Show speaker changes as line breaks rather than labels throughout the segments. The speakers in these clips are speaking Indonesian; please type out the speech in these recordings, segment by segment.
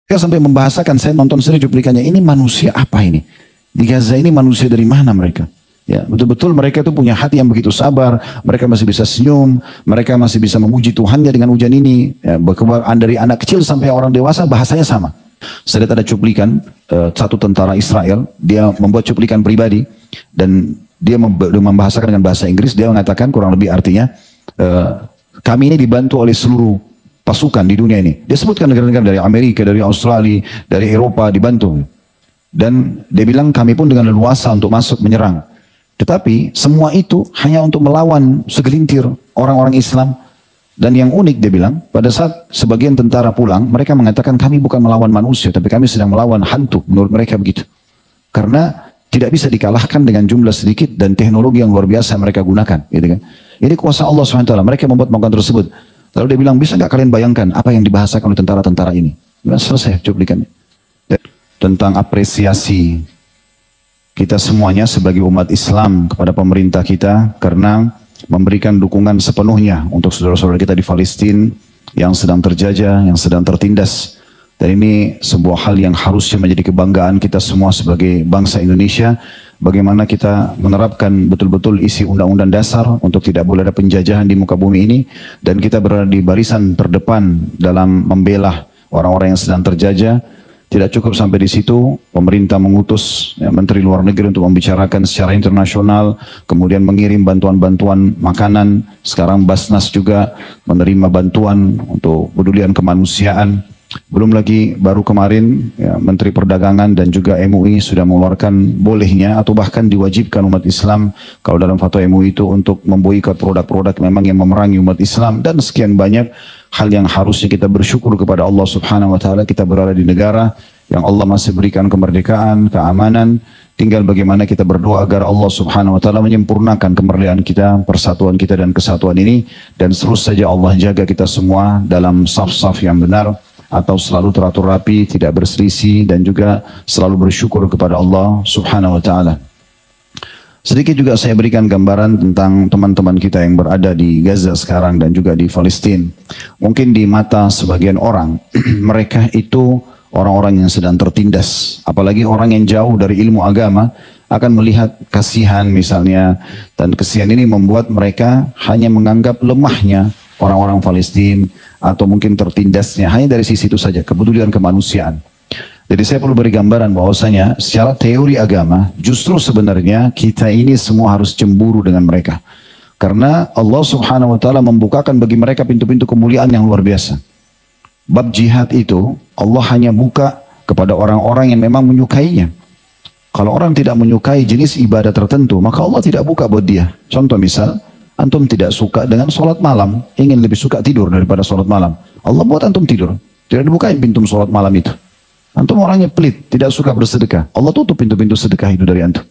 Saya sampai membahasakan, saya nonton sendiri cuplikannya, ini manusia apa ini? Di Gaza ini manusia dari mana mereka? Ya, betul-betul mereka itu punya hati yang begitu sabar, mereka masih bisa senyum, mereka masih bisa memuji Tuhannya dengan hujan ini. Ya, dari anak kecil sampai orang dewasa bahasanya sama. Saya lihat ada cuplikan satu tentara Israel, dia membuat cuplikan pribadi dan dia membahasakan dengan bahasa Inggris. Dia mengatakan kurang lebih artinya, kami ini dibantu oleh seluruh pasukan di dunia ini. Dia sebutkan negara-negara dari Amerika, dari Australia, dari Eropa dibantu. Dan dia bilang kami pun dengan leluasa untuk masuk menyerang. Tetapi semua itu hanya untuk melawan segelintir orang-orang Islam. Dan yang unik dia bilang, pada saat sebagian tentara pulang, mereka mengatakan kami bukan melawan manusia, tapi kami sedang melawan hantu. Menurut mereka begitu. Karena tidak bisa dikalahkan dengan jumlah sedikit dan teknologi yang luar biasa mereka gunakan. Gitu kan. Ini kuasa Allah SWT. Mereka membuat makanan tersebut. Lalu dia bilang, bisa nggak kalian bayangkan apa yang dibahasakan oleh tentara-tentara ini? Selesai cuplikannya. Tentang apresiasi kita semuanya sebagai umat Islam kepada pemerintah kita karena memberikan dukungan sepenuhnya untuk saudara-saudara kita di Palestina yang sedang terjajah, yang sedang tertindas. Dan ini sebuah hal yang harusnya menjadi kebanggaan kita semua sebagai bangsa Indonesia. Bagaimana kita menerapkan betul-betul isi undang-undang dasar untuk tidak boleh ada penjajahan di muka bumi ini. Dan kita berada di barisan terdepan dalam membela orang-orang yang sedang terjajah. Tidak cukup sampai di situ, pemerintah mengutus Menteri Luar Negeri untuk membicarakan secara internasional, kemudian mengirim bantuan-bantuan makanan. Sekarang Basnas juga menerima bantuan untuk pedulian kemanusiaan. Belum lagi baru kemarin Menteri Perdagangan dan juga MUI sudah mengeluarkan bolehnya atau bahkan diwajibkan umat Islam kalau dalam fatwa MUI itu untuk memboikot produk-produk memang yang memerangi umat Islam dan sekian banyak hal yang harusnya kita bersyukur kepada Allah Subhanahu wa taala. Kita berada di negara yang Allah masih berikan kemerdekaan, keamanan. Tinggal bagaimana kita berdoa agar Allah Subhanahu wa taala menyempurnakan kemerdekaan kita, persatuan kita dan kesatuan ini, dan terus saja Allah jaga kita semua dalam saf-saf yang benar atau selalu teratur rapi, tidak berselisih, dan juga selalu bersyukur kepada Allah Subhanahu wa taala. Sedikit juga saya berikan gambaran tentang teman-teman kita yang berada di Gaza sekarang dan juga di Palestina. Mungkin di mata sebagian orang, mereka itu orang-orang yang sedang tertindas. Apalagi orang yang jauh dari ilmu agama akan melihat kasihan misalnya. Dan kasihan ini membuat mereka hanya menganggap lemahnya orang-orang Palestina atau mungkin tertindasnya hanya dari sisi itu saja, kepedulian kemanusiaan. Jadi saya perlu beri gambaran bahwasanya secara teori agama justru sebenarnya kita ini semua harus cemburu dengan mereka. Karena Allah Subhanahu wa taala membukakan bagi mereka pintu-pintu kemuliaan yang luar biasa. Bab jihad itu Allah hanya buka kepada orang-orang yang memang menyukainya. Kalau orang tidak menyukai jenis ibadah tertentu, maka Allah tidak buka buat dia. Contoh misal, antum tidak suka dengan sholat malam, ingin lebih suka tidur daripada sholat malam. Allah buat antum tidur. Tidak dibukain pintu sholat malam itu. Antum orangnya pelit, tidak suka bersedekah. Allah tutup pintu-pintu sedekah itu dari antum.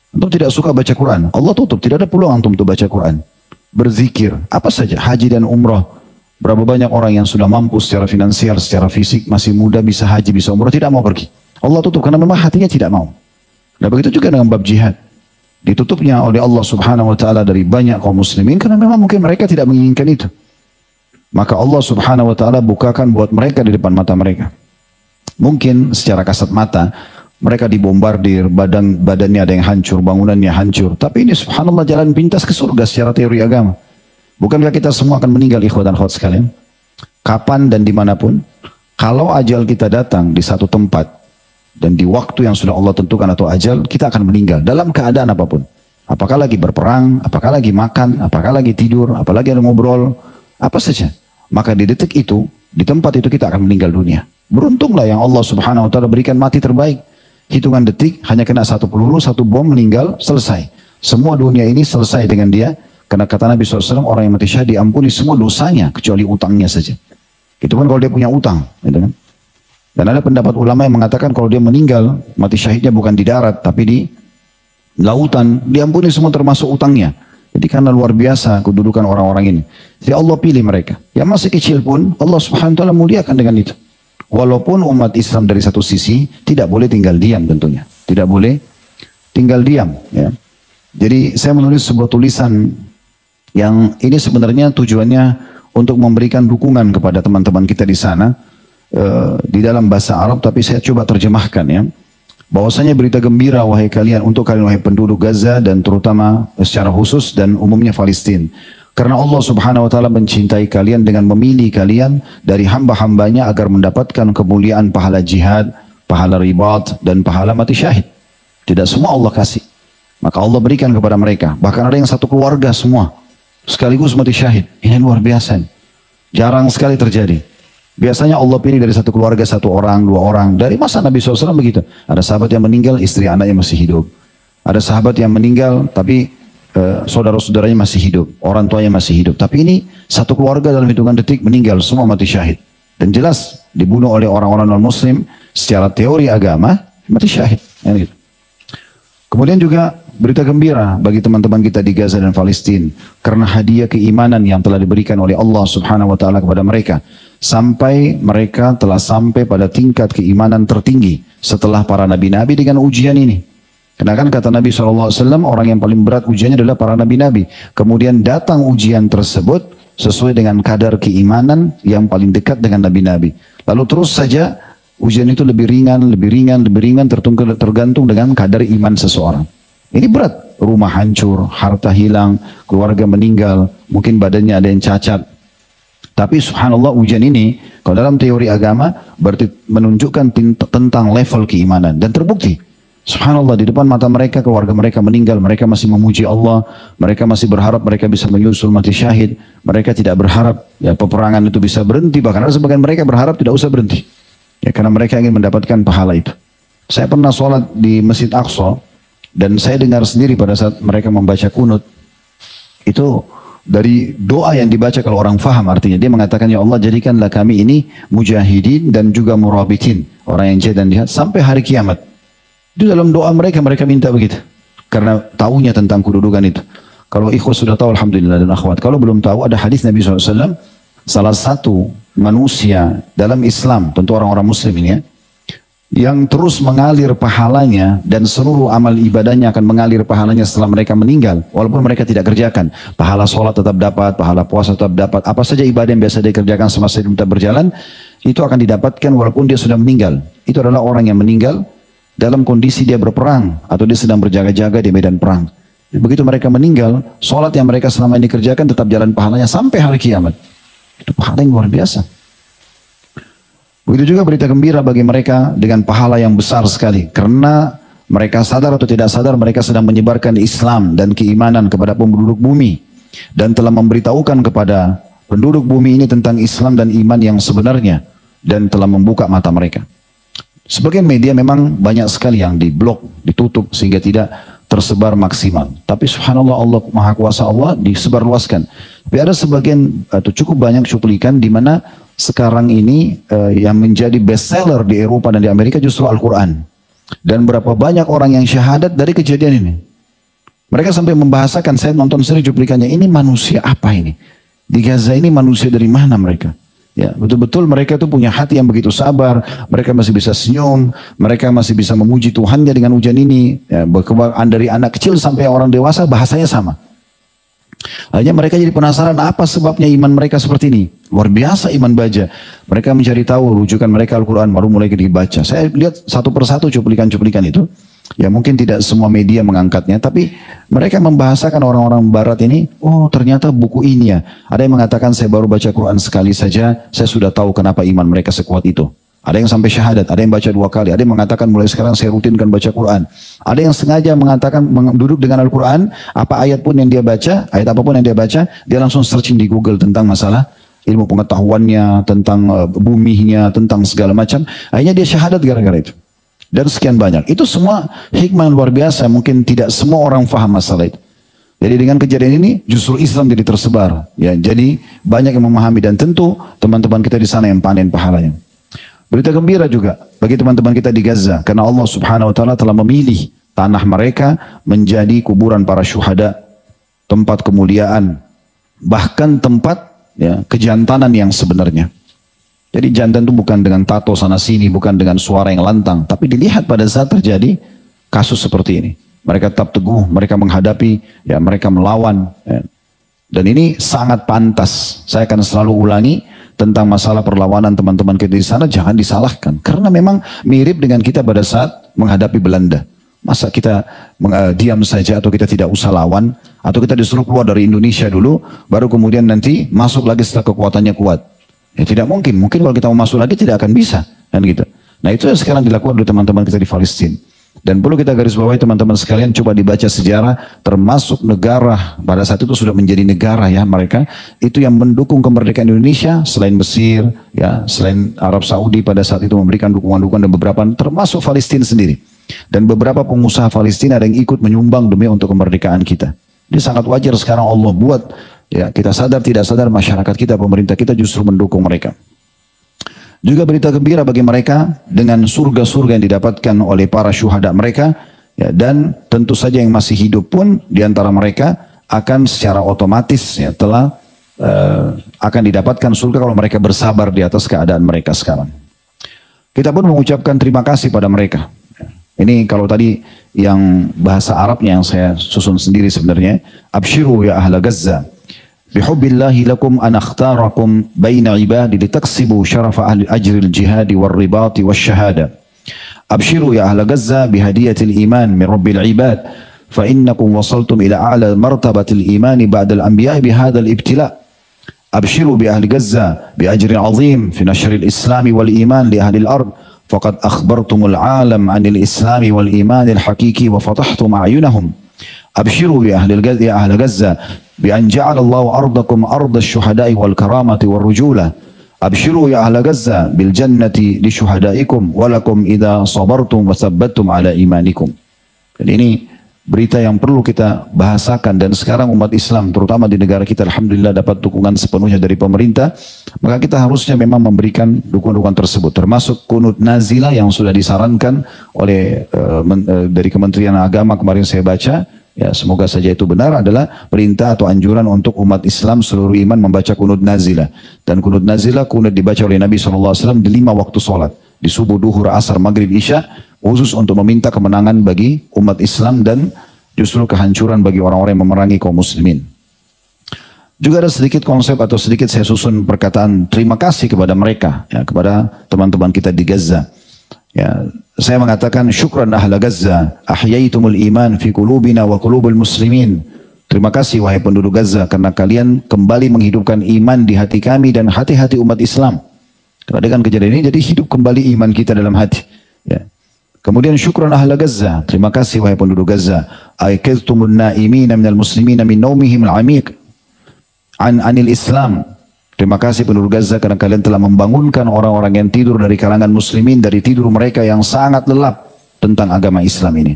Antum tidak suka baca Quran. Allah tutup, tidak ada peluang antum untuk baca Quran. Berzikir, apa saja, haji dan umrah. Berapa banyak orang yang sudah mampu secara finansial, secara fisik, masih muda, bisa haji, bisa umrah, tidak mau pergi. Allah tutup karena memang hatinya tidak mau. Nah begitu juga dengan bab jihad. Ditutupnya oleh Allah Subhanahu wa taala dari banyak kaum muslimin karena memang mungkin mereka tidak menginginkan itu. Maka Allah Subhanahu wa taala bukakan buat mereka di depan mata mereka. Mungkin secara kasat mata mereka dibombardir, badannya ada yang hancur, bangunannya hancur. Tapi ini subhanallah jalan pintas ke surga secara teori agama. Bukankah kita semua akan meninggal ikhwan dan akhwat sekalian? Kapan dan dimanapun, kalau ajal kita datang di satu tempat dan di waktu yang sudah Allah tentukan atau ajal, kita akan meninggal dalam keadaan apapun. Apakah lagi berperang, apakah lagi makan, apakah lagi tidur, apalagi ada ngobrol, apa saja. Maka di detik itu, di tempat itu kita akan meninggal dunia. Beruntunglah yang Allah Subhanahu wa taala berikan mati terbaik. Hitungan detik, hanya kena satu peluru, satu bom, meninggal, selesai. Semua dunia ini selesai dengan dia. Karena kata Nabi SAW, orang yang mati syahid diampuni semua dosanya, kecuali utangnya saja. Itu kan kalau dia punya utang. Gitu kan? Dan ada pendapat ulama yang mengatakan kalau dia meninggal, mati syahidnya bukan di darat, tapi di lautan, diampuni semua termasuk utangnya. Jadi karena luar biasa kedudukan orang-orang ini. Jadi Allah pilih mereka. Yang masih kecil pun, Allah Subhanahu wa taala muliakan dengan itu. Walaupun umat Islam dari satu sisi tidak boleh tinggal diam tentunya. Tidak boleh tinggal diam. Ya. Jadi saya menulis sebuah tulisan yang ini sebenarnya tujuannya untuk memberikan dukungan kepada teman-teman kita di sana. di dalam bahasa Arab, tapi saya coba terjemahkan ya. Bahwasanya berita gembira wahai kalian, untuk kalian wahai penduduk Gaza dan terutama secara khusus dan umumnya Palestina. Karena Allah subhanahu wa ta'ala mencintai kalian dengan memilih kalian dari hamba-hambanya agar mendapatkan kemuliaan pahala jihad, pahala ribat, dan pahala mati syahid. Tidak semua Allah kasih. Maka Allah berikan kepada mereka. Bahkan ada yang satu keluarga semua sekaligus mati syahid. Ini luar biasa. Jarang sekali terjadi. Biasanya Allah pilih dari satu keluarga, satu orang, dua orang. Dari masa Nabi SAW begitu. Ada sahabat yang meninggal, istri anaknya masih hidup. Ada sahabat yang meninggal, tapi saudara-saudaranya masih hidup. Orang tuanya masih hidup. Tapi ini satu keluarga dalam hitungan detik meninggal, semua mati syahid. Dan jelas dibunuh oleh orang-orang non-muslim secara teori agama, mati syahid. Ya, gitu. Kemudian juga berita gembira bagi teman-teman kita di Gaza dan Palestina. Karena hadiah keimanan yang telah diberikan oleh Allah subhanahu wa ta'ala kepada mereka. Sampai mereka telah sampai pada tingkat keimanan tertinggi setelah para nabi-nabi dengan ujian ini. Karena kan kata Nabi SAW, orang yang paling berat ujiannya adalah para nabi-nabi. Kemudian datang ujian tersebut sesuai dengan kadar keimanan yang paling dekat dengan nabi-nabi. Lalu terus saja ujian itu lebih ringan, lebih ringan, lebih ringan tergantung dengan kadar iman seseorang. Ini berat, rumah hancur, harta hilang, keluarga meninggal, mungkin badannya ada yang cacat. Tapi subhanallah ujian ini, kalau dalam teori agama, berarti menunjukkan tentang level keimanan. Dan terbukti, subhanallah di depan mata mereka, keluarga mereka meninggal, mereka masih memuji Allah, mereka masih berharap mereka bisa menyusul mati syahid, mereka tidak berharap ya peperangan itu bisa berhenti, bahkan ada sebagian mereka berharap tidak usah berhenti. Ya, karena mereka ingin mendapatkan pahala itu. Saya pernah sholat di Masjid Aqsa, dan saya dengar sendiri pada saat mereka membaca kunut, itu dari doa yang dibaca kalau orang faham artinya. Dia mengatakan, ya Allah jadikanlah kami ini mujahidin dan juga murabitin. Orang yang jihad dan jihad sampai hari kiamat. Itu dalam doa mereka minta begitu. Karena tahunya tentang kedudukan itu. Kalau ikhwas sudah tahu alhamdulillah dan akhwat. Kalau belum tahu ada hadis Nabi SAW. Salah satu manusia dalam Islam, tentu orang-orang muslim ini ya, yang terus mengalir pahalanya dan seluruh amal ibadahnya akan mengalir pahalanya setelah mereka meninggal, walaupun mereka tidak kerjakan. Pahala sholat tetap dapat, pahala puasa tetap dapat, apa saja ibadah yang biasa dia kerjakan semasa hidup tetap berjalan, itu akan didapatkan walaupun dia sudah meninggal. Itu adalah orang yang meninggal dalam kondisi dia berperang, atau dia sedang berjaga-jaga di medan perang. Begitu mereka meninggal, sholat yang mereka selama ini kerjakan tetap jalan pahalanya sampai hari kiamat. Itu pahala yang luar biasa. Begitu juga berita gembira bagi mereka dengan pahala yang besar sekali. Karena mereka sadar atau tidak sadar mereka sedang menyebarkan Islam dan keimanan kepada penduduk bumi. Dan telah memberitahukan kepada penduduk bumi ini tentang Islam dan iman yang sebenarnya. Dan telah membuka mata mereka. Sebagian media memang banyak sekali yang diblok, ditutup sehingga tidak tersebar maksimal. Tapi subhanallah Allah Maha Kuasa Allah disebarluaskan. Tapi ada sebagian atau cukup banyak cuplikan di mana sekarang ini yang menjadi bestseller di Eropa dan di Amerika justru Al-Quran. Dan berapa banyak orang yang syahadat dari kejadian ini. Mereka sampai membahasakan, saya nonton seri cuplikannya, ini manusia apa ini? Di Gaza ini manusia dari mana mereka? Ya, betul-betul mereka itu punya hati yang begitu sabar, mereka masih bisa senyum, mereka masih bisa memuji Tuhannya dengan ujian ini. Ya, dari anak kecil sampai orang dewasa bahasanya sama. Akhirnya mereka jadi penasaran apa sebabnya iman mereka seperti ini. Luar biasa iman baja. Mereka mencari tahu rujukan mereka Al-Quran baru mulai dibaca. Saya lihat satu persatu cuplikan-cuplikan itu. Ya mungkin tidak semua media mengangkatnya. Tapi mereka membahasakan orang-orang barat ini. Oh ternyata buku ini ya. Ada yang mengatakan saya baru baca Quran sekali saja. Saya sudah tahu kenapa iman mereka sekuat itu. Ada yang sampai syahadat, ada yang baca 2 kali, ada yang mengatakan mulai sekarang saya rutinkan baca Quran. Ada yang sengaja mengatakan duduk dengan Al-Quran, apa ayat pun yang dia baca, ayat apapun yang dia baca, dia langsung searching di Google tentang masalah ilmu pengetahuannya, tentang buminya, tentang segala macam. Akhirnya dia syahadat gara-gara itu. Dan sekian banyak. Itu semua hikmah yang luar biasa, mungkin tidak semua orang faham masalah itu. Jadi dengan kejadian ini justru Islam jadi tersebar. Ya, jadi banyak yang memahami dan tentu teman-teman kita di sana yang panen pahalanya. Berita gembira juga bagi teman-teman kita di Gaza. Karena Allah subhanahu wa ta'ala telah memilih tanah mereka menjadi kuburan para syuhada. Tempat kemuliaan. Bahkan tempat ya, kejantanan yang sebenarnya. Jadi jantan itu bukan dengan tato sana sini, bukan dengan suara yang lantang. Tapi dilihat pada saat terjadi kasus seperti ini. Mereka tetap teguh, mereka menghadapi, ya mereka melawan. Ya. Dan ini sangat pantas. Saya akan selalu ulangi tentang masalah perlawanan teman-teman kita di sana, jangan disalahkan. Karena memang mirip dengan kita pada saat menghadapi Belanda. Masa kita diam saja atau kita tidak usah lawan, atau kita disuruh keluar dari Indonesia dulu, baru kemudian nanti masuk lagi setelah kekuatannya kuat. Ya tidak mungkin. Mungkin kalau kita mau masuk lagi tidak akan bisa. Kan gitu. Nah itu yang sekarang dilakukan oleh teman-teman kita di Palestina. Dan perlu kita garis bawahi teman-teman sekalian, coba dibaca sejarah, termasuk negara pada saat itu sudah menjadi negara ya mereka itu yang mendukung kemerdekaan Indonesia selain Mesir, ya selain Arab Saudi pada saat itu memberikan dukungan-dukungan dan beberapa termasuk Palestina sendiri. Dan beberapa pengusaha Palestina ada yang ikut menyumbang demi untuk kemerdekaan kita. Ini sangat wajar sekarang Allah buat ya kita sadar tidak sadar masyarakat kita, pemerintah kita justru mendukung mereka. Juga berita gembira bagi mereka dengan surga-surga yang didapatkan oleh para syuhada mereka. Ya, dan tentu saja yang masih hidup pun diantara mereka akan secara otomatis ya, akan didapatkan surga kalau mereka bersabar di atas keadaan mereka sekarang. Kita pun mengucapkan terima kasih pada mereka. Ini kalau tadi yang bahasa Arabnya yang saya susun sendiri sebenarnya. Abshiru ya ahla Gaza. Bihubbillahi lakum an akhtarakum baina ibadi litaksibu syarafa ahli ajril jihadi wal ribati wal syahada. Abshiru ya ahla Gaza bihadiyatil iman min rabbil ibad. Fa innakum wasaltum ila a'la martabatil imani ba'dal anbiya'i bihadal ibtila. Abshiru bi ahli Gaza bi ajrin azim fi nashril islami wal iman li ahli al-ard. Faqad akhbartumul alam anil islami wal imanil hakiki wa fatahtum a'yunahum. Abshiru ya ahli Gaza بأن جعل الله أرضكم أرض الشهداء والكرامة والرجولة. أبشروا يا أهل غزة بالجنة لشهدائكم ولكم إذا صبرتم وثبتم على إيمانكم. Dan ini berita yang perlu kita bahasakan, dan sekarang umat Islam terutama di negara kita alhamdulillah dapat dukungan sepenuhnya dari pemerintah, maka kita harusnya memang memberikan dukungan-dukungan tersebut, termasuk kunut nazilah yang sudah disarankan oleh dari Kementerian Agama kemarin saya baca. Ya, semoga saja itu benar, adalah perintah atau anjuran untuk umat Islam seluruh iman membaca kunut nazilah. Dan kunut nazilah kunut dibaca oleh Nabi SAW di 5 waktu sholat. Di subuh, duhur, asar, maghrib, isya. Khusus untuk meminta kemenangan bagi umat Islam dan justru kehancuran bagi orang-orang yang memerangi kaum muslimin. Juga ada sedikit konsep atau sedikit saya susun perkataan terima kasih kepada mereka. Ya, kepada teman-teman kita di Gaza. Ya, saya mengatakan syukran ahla Gaza ahyaitumul iman fi qulubina wa qulubul muslimin. Terima kasih wahai penduduk Gaza karena kalian kembali menghidupkan iman di hati kami dan hati-hati umat Islam. Karena dengan kejadian ini jadi hidup kembali iman kita dalam hati. Ya. Kemudian syukran ahla Gaza, terima kasih wahai penduduk Gaza. Aikadtumun naimina minal muslimina min naumihim al-amiq anil Islam. Terima kasih penduduk Gaza karena kalian telah membangunkan orang-orang yang tidur dari kalangan muslimin dari tidur mereka yang sangat lelap tentang agama Islam ini.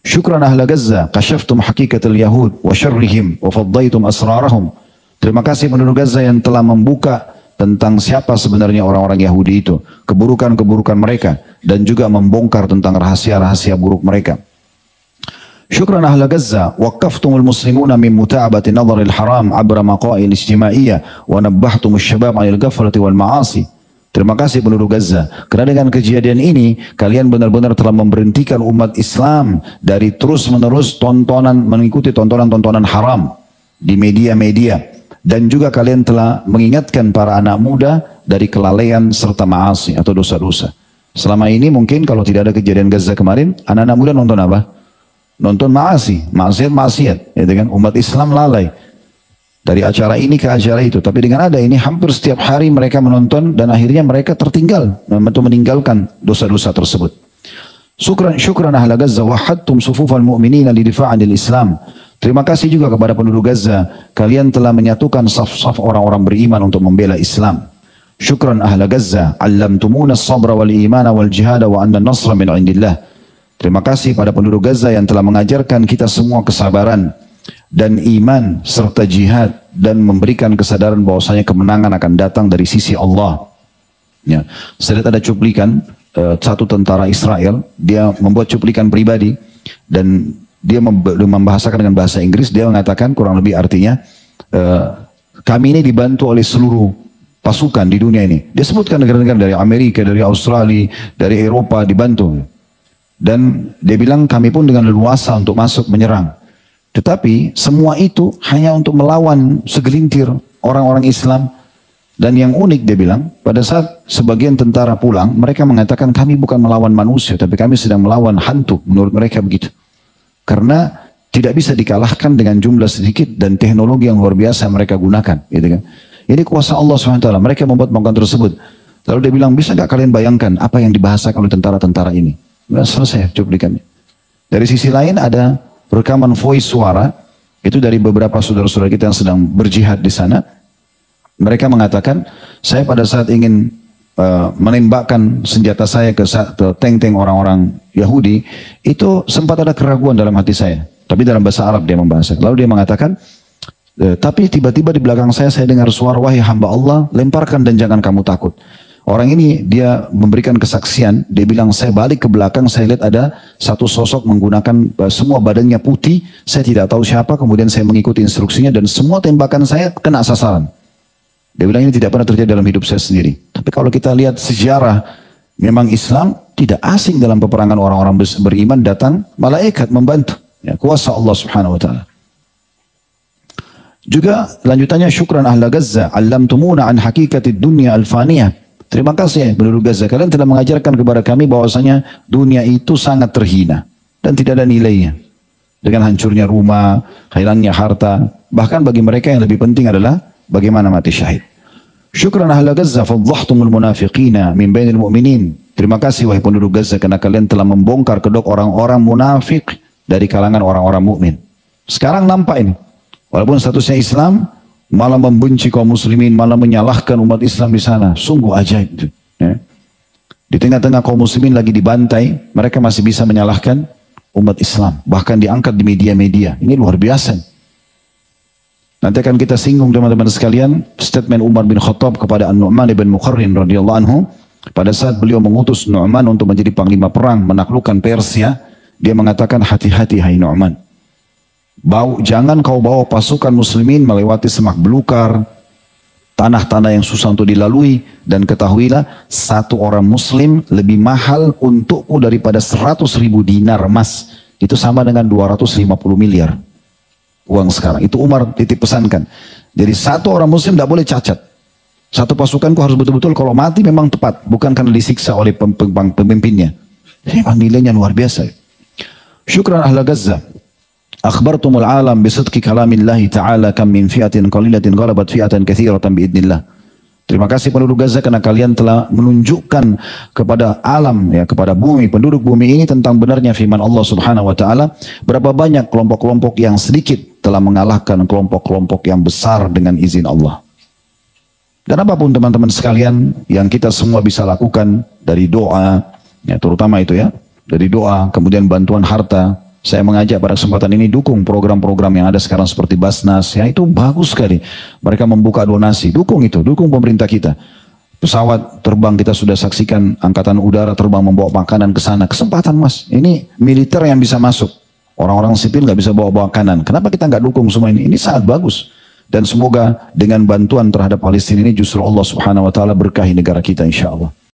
Syukran ahla Gaza, kashaftum hakikatul yahud wa syarrihim wa faddaitum asrarahum. Terima kasih penduduk Gaza yang telah membuka tentang siapa sebenarnya orang-orang Yahudi itu, keburukan-keburukan mereka, dan juga membongkar tentang rahasia-rahasia buruk mereka. Syukran ahla Gaza, waqaftumul muslimuna min muta'abati nadharil haram abra maqa'il ijtimaiyah wa nabbahtumus syabab 'anil ghaflati wal ma'asi. Terima kasih penduduk Gaza, karena dengan kejadian ini kalian benar-benar telah memberhentikan umat Islam dari terus-menerus mengikuti tontonan-tontonan haram di media-media, dan juga kalian telah mengingatkan para anak muda dari kelalaian serta ma'asi atau dosa-dosa. Selama ini mungkin kalau tidak ada kejadian Gaza kemarin, anak-anak muda nonton apa? Nonton maksiat, ya dengan umat Islam lalai dari acara ini ke acara itu. Tapi dengan ada ini hampir setiap hari mereka menonton dan akhirnya mereka tertinggal untuk meninggalkan dosa-dosa tersebut. Syukran ahla Gaza wahadtum sufufal mu'minina lidifa'anil Islam. Terima kasih juga kepada penduduk Gaza, kalian telah menyatukan saf-saf orang-orang beriman untuk membela Islam. Syukran ahla Gaza, 'allamtumuna as-sabra wal imana wal jihada wa anna an-nasra min 'indillah. Terima kasih pada penduduk Gaza yang telah mengajarkan kita semua kesabaran dan iman serta jihad dan memberikan kesadaran bahwasanya kemenangan akan datang dari sisi Allah. Ya, saya lihat ada cuplikan satu tentara Israel, dia membuat cuplikan pribadi dan dia membahasakan dengan bahasa Inggris. Dia mengatakan kurang lebih artinya kami ini dibantu oleh seluruh pasukan di dunia ini. Dia sebutkan negara-negara dari Amerika, dari Australia, dari Eropa dibantu. Dan dia bilang kami pun dengan leluasa untuk masuk menyerang. Tetapi semua itu hanya untuk melawan segelintir orang-orang Islam. Dan yang unik dia bilang, pada saat sebagian tentara pulang, mereka mengatakan kami bukan melawan manusia, tapi kami sedang melawan hantu. Menurut mereka begitu. Karena tidak bisa dikalahkan dengan jumlah sedikit dan teknologi yang luar biasa mereka gunakan. Gitu kan. Ini kuasa Allah SWT, mereka membuat bangunan tersebut. Lalu dia bilang, bisa gak kalian bayangkan apa yang dibahasakan oleh tentara-tentara ini? Nah, selesai cuplikannya. Dari sisi lain ada rekaman voice suara, itu dari beberapa saudara-saudara kita yang sedang berjihad di sana. Mereka mengatakan, saya pada saat ingin menembakkan senjata saya ke tank-tank orang-orang Yahudi, itu sempat ada keraguan dalam hati saya. Tapi dalam bahasa Arab dia membahas. Lalu dia mengatakan, tapi tiba-tiba di belakang saya dengar suara, wahai hamba Allah, lemparkan dan jangan kamu takut. Orang ini dia memberikan kesaksian, dia bilang saya balik ke belakang, saya lihat ada satu sosok menggunakan semua badannya putih, saya tidak tahu siapa, kemudian saya mengikuti instruksinya dan semua tembakan saya kena sasaran. Dia bilang ini tidak pernah terjadi dalam hidup saya sendiri. Tapi kalau kita lihat sejarah, memang Islam tidak asing dalam peperangan orang-orang beriman, datang malaikat membantu. Ya, kuasa Allah Subhanahu wa taala. Juga lanjutannya syukran ahla Gaza, allamtumuna an hakikatid dunya al-faniyah. Terima kasih penduduk Gaza, kalian telah mengajarkan kepada kami bahwasanya dunia itu sangat terhina dan tidak ada nilainya. Dengan hancurnya rumah, hilangnya harta, bahkan bagi mereka yang lebih penting adalah bagaimana mati syahid. Syukran ahla Gaza fadhahtumul munafiqina min bainil mu'minin. Terima kasih wahai penduduk Gaza karena kalian telah membongkar kedok orang-orang munafik dari kalangan orang-orang mukmin. Sekarang nampak ini. Walaupun statusnya Islam, malah membenci kaum muslimin, malah menyalahkan umat Islam di sana. Sungguh ajaib. Ya. Di tengah-tengah kaum muslimin lagi dibantai, mereka masih bisa menyalahkan umat Islam. Bahkan diangkat di media-media. Ini luar biasa. Nanti akan kita singgung teman-teman sekalian statement Umar bin Khattab kepada An-Nu'man bin Muqarrin radhiyallahu anhu pada saat beliau mengutus Nu'man untuk menjadi panglima perang menaklukkan Persia. Dia mengatakan hati-hati hai Nu'man, jangan kau bawa pasukan muslimin melewati semak belukar, tanah-tanah yang susah untuk dilalui, dan ketahuilah satu orang muslim lebih mahal untukku daripada 100.000 dinar emas. Itu sama dengan 250 miliar uang sekarang. Itu Umar titip pesankan. Jadi satu orang muslim tidak boleh cacat. Satu pasukanku harus betul-betul kalau mati memang tepat. Bukan karena disiksa oleh pemimpinnya. Ini memang nilainya luar biasa. Syukran ahla Gaza. Akhbartumul alam bisidqi kalamillahi ta'ala kam min fi'atin qalilatin ghalabat fi'atan katsiratan biidnillah. Terima kasih penduduk Gaza karena kalian telah menunjukkan kepada alam, ya, kepada bumi, penduduk bumi ini tentang benarnya firman Allah Subhanahu wa taala. Berapa banyak kelompok-kelompok yang sedikit telah mengalahkan kelompok-kelompok yang besar dengan izin Allah. Dan apapun teman-teman sekalian yang kita semua bisa lakukan dari doa, ya, terutama itu ya, dari doa, kemudian bantuan harta. Saya mengajak pada kesempatan ini dukung program-program yang ada sekarang seperti Basnas, ya itu bagus sekali. Mereka membuka donasi, dukung itu, dukung pemerintah kita. Pesawat terbang kita sudah saksikan, angkatan udara terbang membawa makanan ke sana. Kesempatan mas, ini militer yang bisa masuk. Orang-orang sipil nggak bisa bawa makanan. Kenapa kita nggak dukung semua ini? Ini sangat bagus. Dan semoga dengan bantuan terhadap Palestina ini justru Allah Subhanahu Wa Taala berkahi negara kita insya Allah.